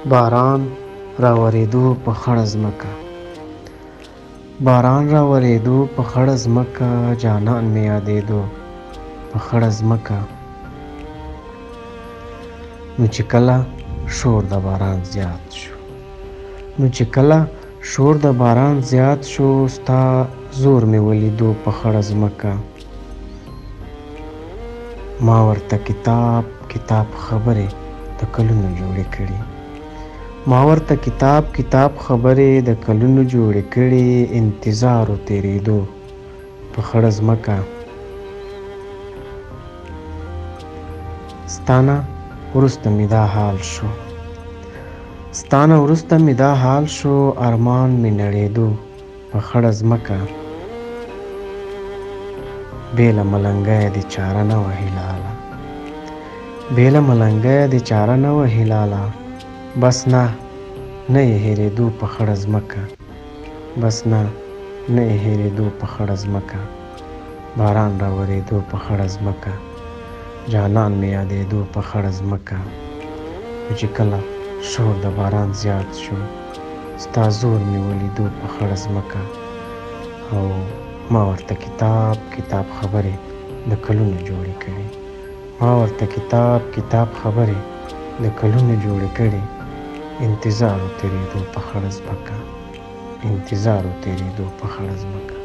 باران راورېدو په خړه ځمکه، باران راورېدو په خړه ځمکه، جانان مې یادېدو په خړه ځمکه. نو چې کله شور د باران زیات شو، نو چې کله شور د باران زیات شو، ستا زور مې ولیدو په خړه ځمکه. ما ورته کتاب کتاب خبرې د کلونو جوړې کړي، ما ورته کتاب کتاب خبرې د کلونو جوړې کړي. انتظار و تېرېدو په خړه ځمکه. ستانه وروسته مې دا حال شو، ستانه وروسته مې دا حال شو، ارمان مې نړېدو په خړه ځمکه. بې له ملنګیه دې چاره نه وه هلاله، بې له ملنګیه دې چاره نه وه هلاله. بس نه یې هېرېدو په خړه ځمکه، بس نه یې هېرېدو په خړه ځمکه. باران راورېدو په خړه ځمکه، جانان مې یادېدو په خړه ځمکه. نو چې کله شور د باران زیات شو، ستا زور مې ولیدو په خړه ځمکه. او ما ورته کتاب کتاب خبرې د کلونو جوړې کړي، ما ورته کتاب کتاب خبرې د کلونو جوړې کړي. انتظار و تېرېدو په خړه ځمکه، انتظار و تېرېدو په خړه ځمکه.